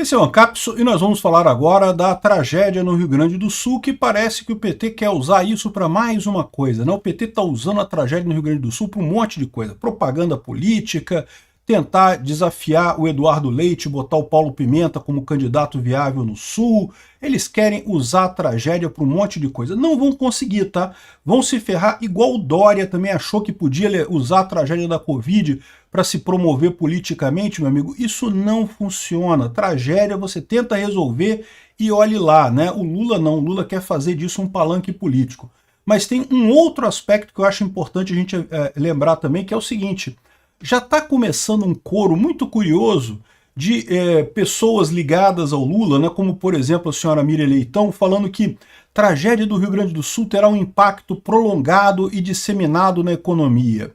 Esse é o Ancapso e nós vamos falar agora da tragédia no Rio Grande do Sul, que parece que o PT quer usar isso para mais uma coisa, né? O PT está usando a tragédia no Rio Grande do Sul para um monte de coisa, propaganda política, tentar desafiar o Eduardo Leite, botar o Paulo Pimenta como candidato viável no Sul. Eles querem usar a tragédia para um monte de coisa. Não vão conseguir, tá? Vão se ferrar, igual o Dória também achou que podia usar a tragédia da Covid para se promover politicamente, meu amigo. Isso não funciona. Tragédia você tenta resolver e olhe lá, né? O Lula não, o Lula quer fazer disso um palanque político. Mas tem um outro aspecto que eu acho importante a gente lembrar também, que é o seguinte: já está começando um coro muito curioso de pessoas ligadas ao Lula, né, como por exemplo a senhora Miriam Leitão, falando que tragédia do Rio Grande do Sul terá um impacto prolongado e disseminado na economia.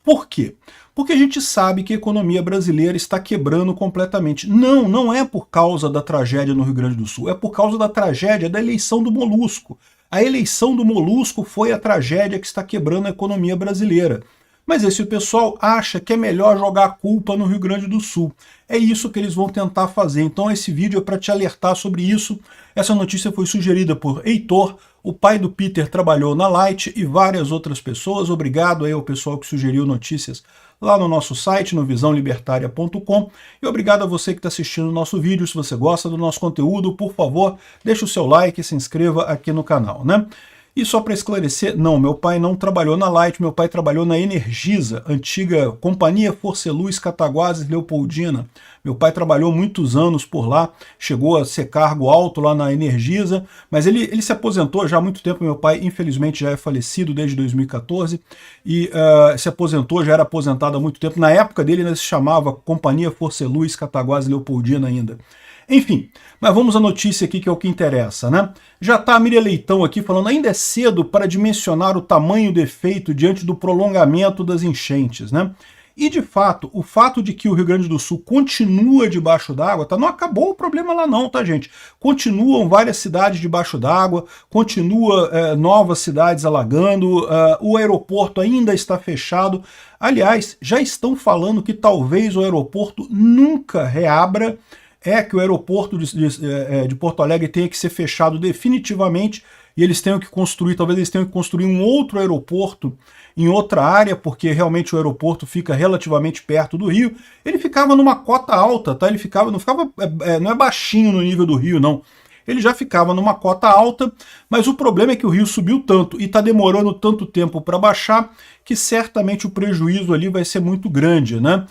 Por quê? Porque a gente sabe que a economia brasileira está quebrando completamente. Não, não é por causa da tragédia no Rio Grande do Sul, é por causa da tragédia da eleição do Molusco. A eleição do Molusco foi a tragédia que está quebrando a economia brasileira. Mas esse pessoal acha que é melhor jogar a culpa no Rio Grande do Sul. É isso que eles vão tentar fazer. Então esse vídeo é para te alertar sobre isso. Essa notícia foi sugerida por Heitor, o pai do Peter trabalhou na Light e várias outras pessoas. Obrigado aí ao pessoal que sugeriu notícias lá no nosso site, no visãolibertaria.com. E obrigado a você que está assistindo o nosso vídeo. Se você gosta do nosso conteúdo, por favor, deixe o seu like e se inscreva aqui no canal, né? E só para esclarecer, não, meu pai não trabalhou na Light, meu pai trabalhou na Energisa, antiga Companhia Forceluz Cataguases Leopoldina. Meu pai trabalhou muitos anos por lá, chegou a ser cargo alto lá na Energisa, mas ele se aposentou já há muito tempo. Meu pai, infelizmente, já é falecido desde 2014 e se aposentou, já era aposentado há muito tempo. Na época dele ainda se chamava Companhia Forceluz Cataguases Leopoldina ainda. Enfim, mas vamos à notícia aqui que é o que interessa, né? Já está a Miriam Leitão aqui falando: ainda é cedo para dimensionar o tamanho do efeito diante do prolongamento das enchentes, né? E de fato, o fato de que o Rio Grande do Sul continua debaixo d'água, tá? Não acabou o problema lá não, tá, gente? Continuam várias cidades debaixo d'água, continua novas cidades alagando, o aeroporto ainda está fechado. Aliás, já estão falando que talvez o aeroporto nunca reabra, que o aeroporto de Porto Alegre tenha que ser fechado definitivamente e eles tenham que construir, talvez eles tenham que construir um outro aeroporto em outra área, porque realmente o aeroporto fica relativamente perto do rio. Ele ficava numa cota alta, tá? Ele ficava, não é baixinho no nível do rio, não. Ele já ficava numa cota alta, mas o problema é que o rio subiu tanto e está demorando tanto tempo para baixar que certamente o prejuízo ali vai ser muito grande, né?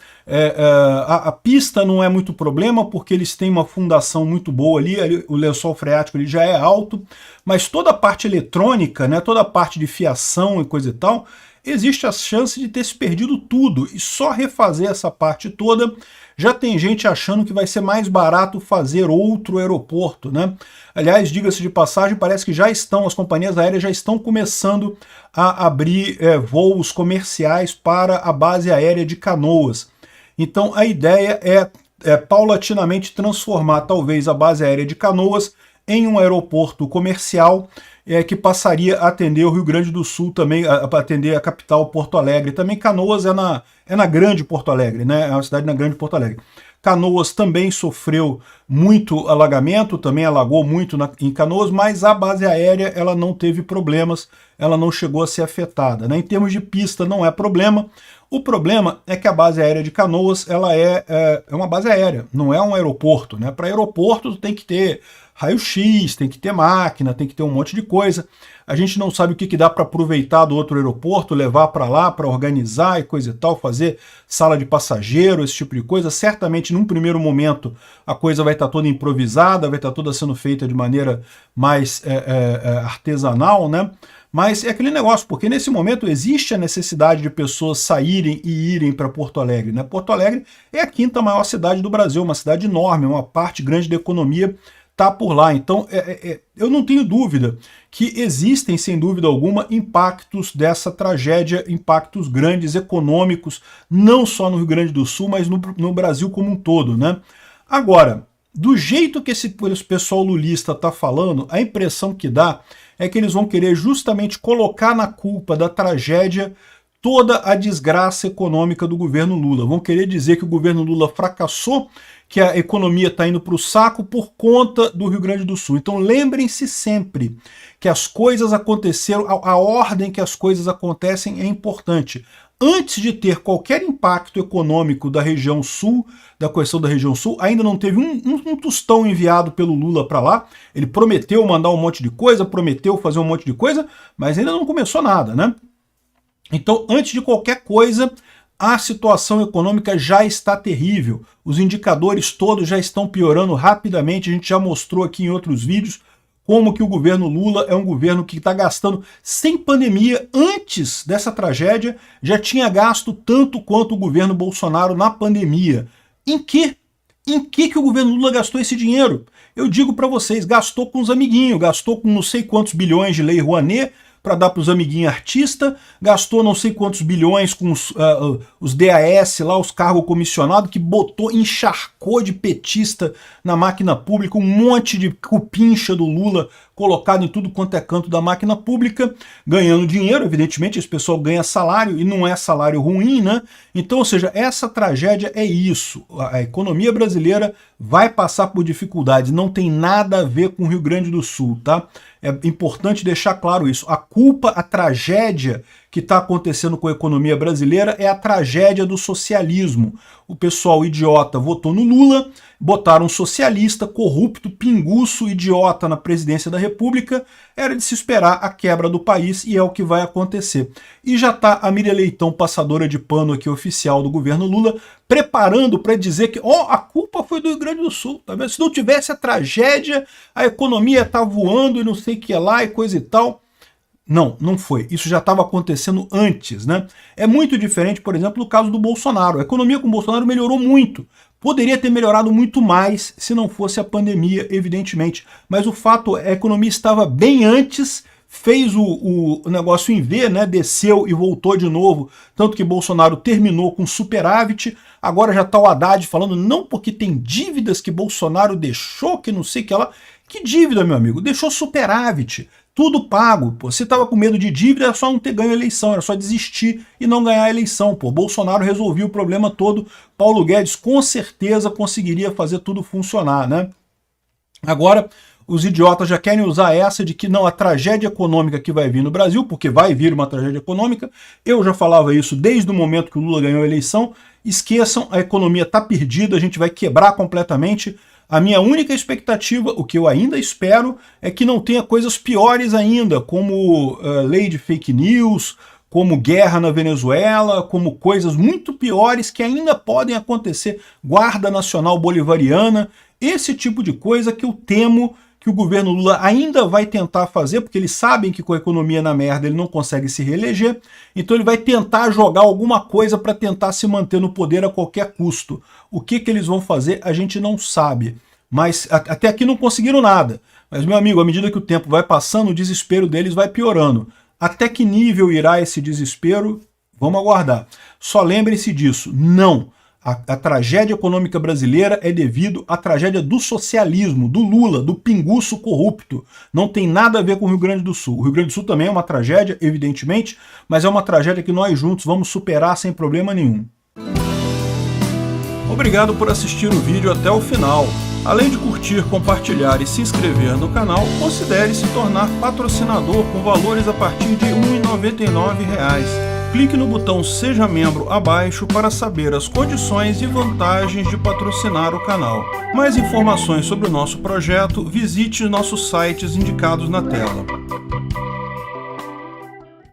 A pista não é muito problema porque eles têm uma fundação muito boa ali, o lençol freático ele já é alto, mas toda a parte eletrônica, né, toda a parte de fiação e coisa e tal, existe a chance de ter se perdido tudo, e só refazer essa parte toda, já tem gente achando que vai ser mais barato fazer outro aeroporto, né? Aliás, diga-se de passagem, parece que as companhias aéreas já estão começando a abrir voos comerciais para a base aérea de Canoas. Então a ideia é paulatinamente transformar talvez a base aérea de Canoas em um aeroporto comercial que passaria a atender o Rio Grande do Sul também, a atender a capital Porto Alegre. Também Canoas é na grande Porto Alegre, né? É uma cidade na grande Porto Alegre. Canoas também sofreu muito alagamento, também alagou muito em Canoas, mas a base aérea ela não teve problemas, ela não chegou a ser afetada, né? Em termos de pista não é problema. O problema é que a base aérea de Canoas ela é uma base aérea, não é um aeroporto, né? Para aeroporto tem que ter raio-x, tem que ter máquina, tem que ter um monte de coisa. A gente não sabe o que dá para aproveitar do outro aeroporto, levar para lá, para organizar e coisa e tal, fazer sala de passageiro, esse tipo de coisa. Certamente, num primeiro momento, a coisa vai estar toda improvisada, vai estar toda sendo feita de maneira mais artesanal, né? Mas é aquele negócio, porque nesse momento existe a necessidade de pessoas saírem e irem para Porto Alegre, né? Porto Alegre é a quinta maior cidade do Brasil, uma cidade enorme, uma parte grande da economia está por lá. Então, eu não tenho dúvida que existem, sem dúvida alguma, impactos dessa tragédia, impactos grandes, econômicos, não só no Rio Grande do Sul, mas no Brasil como um todo, né? Agora, do jeito que esse pessoal lulista está falando, a impressão que dá é que eles vão querer justamente colocar na culpa da tragédia toda a desgraça econômica do governo Lula. Vão querer dizer que o governo Lula fracassou, que a economia está indo para o saco por conta do Rio Grande do Sul. Então lembrem-se sempre que as coisas aconteceram, a ordem que as coisas acontecem é importante. Antes de ter qualquer impacto econômico da região sul, da questão da região sul, ainda não teve um tostão enviado pelo Lula para lá. Ele prometeu mandar um monte de coisa, prometeu fazer um monte de coisa, mas ainda não começou nada, né? Então, antes de qualquer coisa, a situação econômica já está terrível. Os indicadores todos já estão piorando rapidamente. A gente já mostrou aqui em outros vídeos como que o governo Lula é um governo que está gastando, sem pandemia, antes dessa tragédia, já tinha gasto tanto quanto o governo Bolsonaro na pandemia. Em que o governo Lula gastou esse dinheiro? Eu digo para vocês, gastou com os amiguinhos, gastou com não sei quantos bilhões de Lei Rouanet, para dar para os amiguinhos artistas, gastou não sei quantos bilhões com os DAS lá, os cargos comissionados, que botou, encharcou de petista na máquina pública, um monte de cupincha do Lula colocado em tudo quanto é canto da máquina pública, ganhando dinheiro, evidentemente esse pessoal ganha salário, e não é salário ruim, né? Então, ou seja, essa tragédia é isso, a economia brasileira vai passar por dificuldades, não tem nada a ver com o Rio Grande do Sul, tá? É importante deixar claro isso. A culpa, a tragédia que está acontecendo com a economia brasileira é a tragédia do socialismo. O pessoal idiota votou no Lula, botaram um socialista, corrupto, pinguço, idiota na presidência da República. Era de se esperar a quebra do país e é o que vai acontecer. E já está a Miriam Leitão, passadora de pano aqui oficial do governo Lula, preparando para dizer que a culpa foi do Rio Grande do Sul. Tá vendo? Se não tivesse a tragédia, a economia está voando e não sei o que lá e coisa e tal. Não, não foi. Isso já estava acontecendo antes, né? É muito diferente, por exemplo, no caso do Bolsonaro. A economia com o Bolsonaro melhorou muito. Poderia ter melhorado muito mais se não fosse a pandemia, evidentemente. Mas o fato é que a economia estava bem antes, fez o negócio em V, né? Desceu e voltou de novo. Tanto que Bolsonaro terminou com superávit. Agora já está o Haddad falando, não porque tem dívidas que Bolsonaro deixou, que não sei o que lá. Que dívida, meu amigo? Deixou superávit. Tudo pago, pô. Você estava com medo de dívida, era só não ter ganho a eleição, era só desistir e não ganhar a eleição, pô. Bolsonaro resolvia o problema todo, Paulo Guedes com certeza conseguiria fazer tudo funcionar, né? Agora, os idiotas já querem usar essa de que não, a tragédia econômica que vai vir no Brasil, porque vai vir uma tragédia econômica, eu já falava isso desde o momento que o Lula ganhou a eleição, esqueçam, a economia está perdida, a gente vai quebrar completamente. A minha única expectativa, o que eu ainda espero, é que não tenha coisas piores ainda, como lei de fake news, como guerra na Venezuela, como coisas muito piores que ainda podem acontecer, Guarda Nacional Bolivariana, esse tipo de coisa que eu temo que o governo Lula ainda vai tentar fazer, porque eles sabem que com a economia na merda ele não consegue se reeleger, então ele vai tentar jogar alguma coisa para tentar se manter no poder a qualquer custo. O que eles vão fazer a gente não sabe, mas até aqui não conseguiram nada. Mas, meu amigo, à medida que o tempo vai passando, o desespero deles vai piorando. Até que nível irá esse desespero? Vamos aguardar. Só lembrem-se disso, não. A tragédia econômica brasileira é devido à tragédia do socialismo, do Lula, do pinguço corrupto. Não tem nada a ver com o Rio Grande do Sul. O Rio Grande do Sul também é uma tragédia, evidentemente, mas é uma tragédia que nós juntos vamos superar sem problema nenhum. Obrigado por assistir o vídeo até o final. Além de curtir, compartilhar e se inscrever no canal, considere se tornar patrocinador com valores a partir de R$ 1,99. Clique no botão Seja Membro abaixo para saber as condições e vantagens de patrocinar o canal. Mais informações sobre o nosso projeto, visite nossos sites indicados na tela.